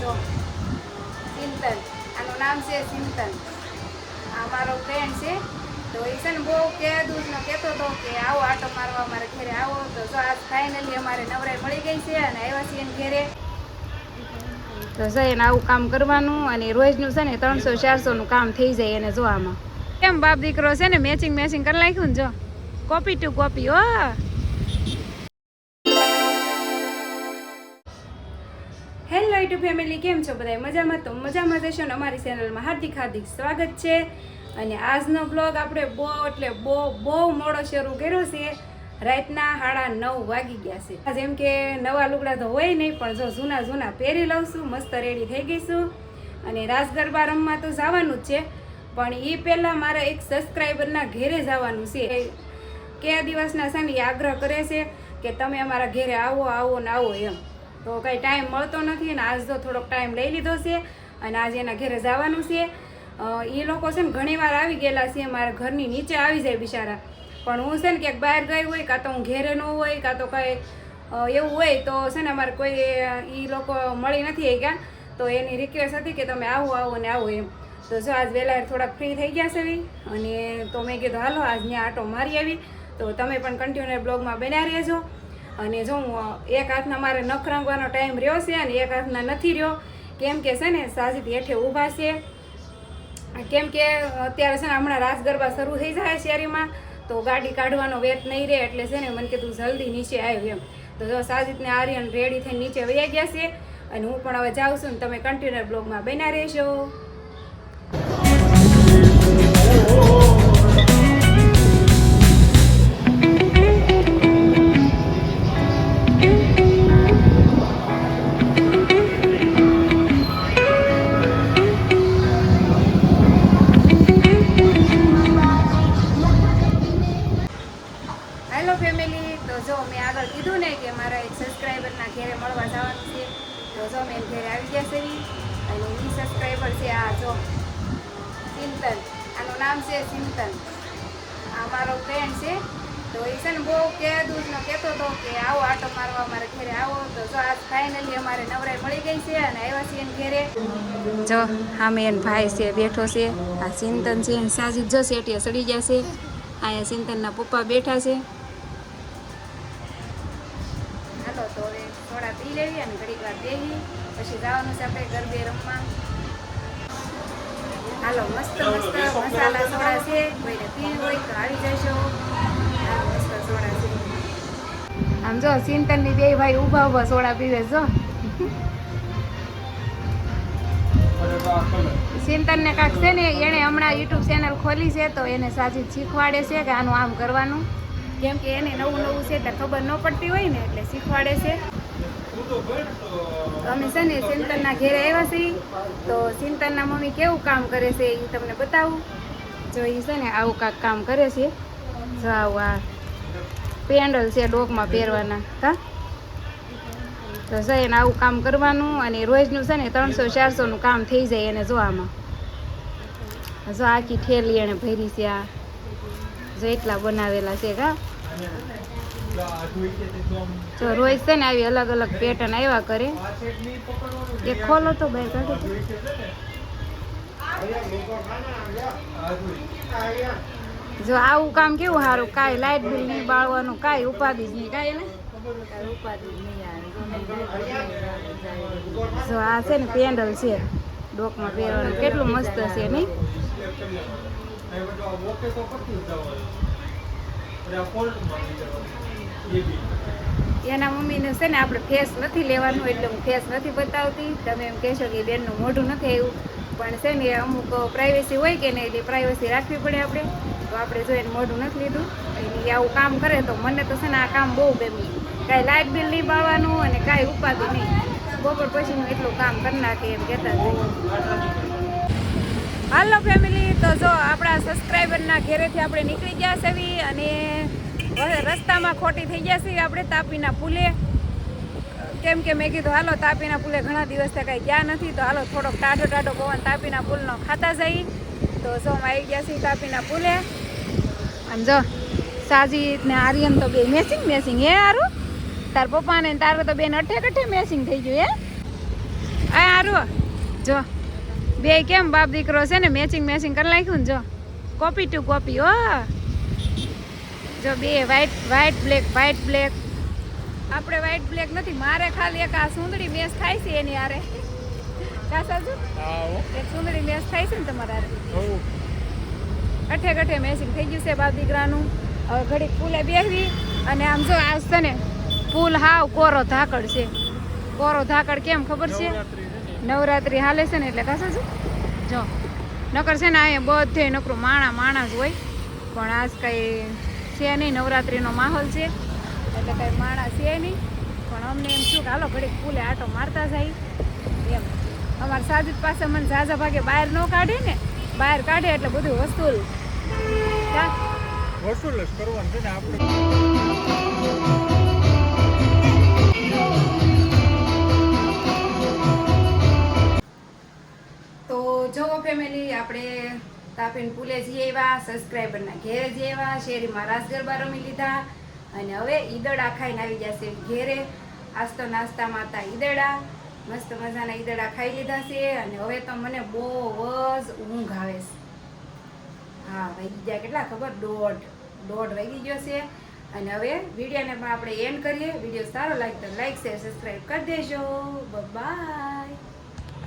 જો ચિંતન, આનું નામ છે ચિંતન. આ મારો ફ્રેન્ડ છે. તો એ છે ને બહુ દૂધનો કહેતો હતો કે આવો આટો મારવા અમારે ઘરે આવો. તો જો આજ ફાઇનલી અમારે નવરાઈ મળી ગઈ છે અને આવ્યા છીએ એને ઘરે. તો જઈને આવું કામ કરવાનું અને રોજનું છે ને 300-400નું કામ થઈ જાય એને જોવામાં. કેમ બાપ દીકરો છે ને મેચિંગ કરી નાખ્યું ને જો કોપી ટુ કોપી. હો હેલો યુટ્યુબ ફેમિલી, કેમ છો બધા? મજામાં? તો મજામાં જશો ને અમારી ચેનલમાં હાર્દિક સ્વાગત છે. અને આજનો બ્લોગ આપણે બહુ મોડો શરૂ કર્યો છે. રાતના 9:30 વાગી ગયા છે. જેમ કે નવા લુગડા તો હોય નહીં, પણ જો જૂના પહેરી લઉં છું. મસ્ત રેડી થઈ ગઈશું અને રાસ ગરબા રમવા તો જવાનું જ છે. પણ એ પહેલાં મારા એક સબસ્ક્રાઈબરના ઘેરે જવાનું છે. કયા દિવસના છે ને આગ્રહ કરે છે કે તમે અમારા ઘેરે આવો ને આવો એમ. તો કંઈ ટાઈમ મળતો નથી અને આજ તો થોડોક ટાઈમ લઈ લીધો છે અને આજે એના ઘરે જવાનું છે. એ લોકો છે ને ઘણી વાર આવી ગયેલા છે મારા ઘરની નીચે આવી જાય બિચારા. પણ હું છે ને ક્યાંક બહાર ગઈ હોય, કાં તો હું ઘેરે ન હોય, કાં તો કંઈ એવું હોય તો છે ને અમારે કોઈ એ લોકો મળી નથી ગયા. તો એની રિક્વેસ્ટ હતી કે તમે આવો ને આવો એમ. તો જો આજ વહેલા થોડાક ફ્રી થઈ ગયા છે અને તો મેં કીધું હાલો આજ ત્યાં આટો મારી આવી. તો તમે પણ કન્ટિન્યુ બ્લોગમાં બન્યા રહેજો. અને જો એક હાથના મારે નખ રંગવાનો ટાઈમ રહ્યો છે અને એક હાથના નથી રહ્યો. કેમ કે છે ને સાજીદ હેઠે ઊભા છે. કેમ કે અત્યારે છે ને હમણાં રાસ ગરબા શરૂ થઈ જાય શેરીમાં, તો ગાડી કાઢવાનો વેત નહીં રહે. એટલે છે ને મને કીધું જલ્દી નીચે આવ્યું એમ. તો જો સાજીદને આર્યન રેડી થઈને નીચે વહી ગયા છે અને હું પણ હવે જાઉં છું ને તમે કન્ટિન્યુ બ્લોગમાં બન્યા રહેશો. હેલો ફેમિલી, તો જો મેં આગળ કીધું ને કે મારા એક સબસ્ક્રાઈબરના ઘરે મળવા જવાનું છે. તો જો મેં ઘરે આવી ગયા છે અને એ સબસ્ક્રાઈબર છે આ જો ચિંતન, આનું નામ છે ચિંતન. આ મારો ફ્રેન્ડ છે. તો એ છે ને બહુ દૂધનો કહેતો હતો કે આવો આટો મારવા અમારે ઘરે આવો. તો જો આજ ફાઇનલી અમારે નવરાઈ મળી ગઈ છે અને આવ્યા છીએ એને ઘરે. જો સામે એને ભાઈ છે બેઠો છે. આ ચિંતન છે એને સાજીદ જો શેટીએ સડી ગયા છે. અહીંયા ચિંતનના પપ્પા બેઠા છે. હાલો તો હવે થોડા પી લેવી અને ઘડીક વાર બેસી પછી જવાનું છે આપણે ગરબે રમવા. હાલો મસ્ત મસાલા સોડા છે, કોઈને પીવી હોય તો આવી જશો. મસ્ત સોડા છે. આમ જો ચિંતનની બે ભાઈ ઊભા સોડા પીવે જો. ચિંતનને કાંક છે ને એણે હમણાં યુટ્યુબ ચેનલ ખોલી છે. તો એને સાજીદ શીખવાડે છે કે આનું આમ કરવાનું. કેમ કે એને નવું છે એટલે ખબર ન પડતી હોય ને એટલે શીખવાડે છે. અમે છે ને ચિંતનના ઘેરે આવ્યા છીએ. તો ચિંતનના મમ્મી કેવું કામ કરે છે એ તમને બતાવું. જો એ છે ને આવું કાંક કામ કરે છે. જો આવું આ પેન્ડલ છે ડોકમાં પહેરવાના. હા તો છે એને આવું કામ કરવાનું અને રોજનું છે ને 300-400નું કામ થઈ જાય એને જોવામાં. જો આખી ઠેલી એને ભરી છે. આ જો એટલા બનાવેલા છે. કા જો રોજ છે ને આવી અલગ અલગ પેટર્ન આવ્યા કરે. એ ખોલો તો ભાઈ કાઢો. જો આવું કામ કેવું સારું. કાંઈ લાઇટ બિલ નહીં બાળવાનું, કાંઈ ઉપાધિ જ નહીં. કાંઈ ને ઉપાધિ જ નહીં. જો આ છે ને પેન્ડલ છે ડોકમાં પહેરવાનું. કેટલું મસ્ત છે નહીં? એના મમ્મીને છે ને આપણે ફેસ નથી લેવાનું એટલે હું ફેસ નથી બતાવતી. તમે એમ કહેશો કે બેનનું મોઢું નથી આવ્યું, પણ છે ને અમુક પ્રાઇવેસી હોય કે નહીં, એટલે પ્રાઇવેસી રાખવી પડે આપણે. તો આપણે જો એને મોઢું નથી લીધું. એ આવું કામ કરે તો મને તો છે ને આ કામ બહુ ગમ્યું. કાંઈ લાઇટ બિલ નહીં બાળવાનું અને કાંઈ ઉપાધિ નહીં. બપોર પછીનું એટલું કામ કરી નાખે એમ કહેતા હોય. હાલો ફેમિલી, તો જો આપણા સબસ્ક્રાઈબરના ઘેરેથી આપણે નીકળી ગયા છે અને રસ્તામાં ખોટી થઈ ગયા છીએ આપણે તાપીના પુલે. કેમ કે મેં કીધું હાલો તાપીના પુલે ઘણા દિવસથી કાંઈ ગયા નથી, તો હાલો થોડોક ટાઢો પવન તાપીના પુલનો ખાતા જઈ. તો જો આવી ગયા છીએ તાપીના પુલે. અને જો સાજીદ ને આર્યન તો બે મેસિંગ હે હારું. તાર પપ્પાને તારે તો બેન અઠે કઠે મેસિંગ થઈ ગયું હે. આ હારું જો બે કેમ બાપ દીકરો છે ને મેચિંગ મેચિંગ કરી નાખ્યું ને જો કોપી ટુ કોપી હો જો બે વ્હાઈટ બ્લેક આપણે વ્હાઈટ બ્લેક નથી મારે ખાલી એક આ સુંદરી મેચ થાય છે એની આરે કાસાજુ એક સુંદરી મેચ થાય છે ને તમારા આરે ગઠે મેચિંગ થઈ ગયું છે બાપ દીકરાનું હવે ઘડીક ફૂલે બેસવી અને આમ જો આજ તને ફૂલ હાવ કોરો ધાકડ છે કોરો ધાકડ કેમ ખબર છે નવરાત્રી હાલે છે ને એટલે કાસાજુ જો નકર છે ને અહીંયા બધે નકરું માણા જ હોય પણ આજ કંઈ છે નહીં નવરાત્રીનો માહોલ છે એટલે કંઈ માણા છે નહીં પણ અમને એમ શું કે હાલો ઘડીક ફૂલે આટો મારતા જાય એમ અમારા સાજિદ પાસે મને ઝાઝા ભાગે બહાર ન કાઢે ને બહાર કાઢે એટલે બધું વસૂલ વસૂલ જ કરવાનું છે ને આપણે તો જુઓ ફેમિલી આપણે તાપીન પુલે જઈએ એવા સબસ્ક્રાઈબરના ઘેરે જઈએ એવા શેરીમાં રાસ ગરબા રમી લીધા અને હવે ઈદડા ખાઈને આવી જશે ઘેરે આજ તો નાસ્તામાં હતા ઈદડા મસ્ત મજાના ઈદડા ખાઈ લીધા છે અને હવે તો મને બહુ જ ઊંઘ આવે છે હા વાગી ગયા કેટલા ખબર દોઢ વાગી ગયો છે અને હવે વિડીયોને પણ આપણે એન્ડ કરીએ વિડીયો સારો લાગે તો લાઈક શેર સબસ્ક્રાઈબ કરી દેજો બાય.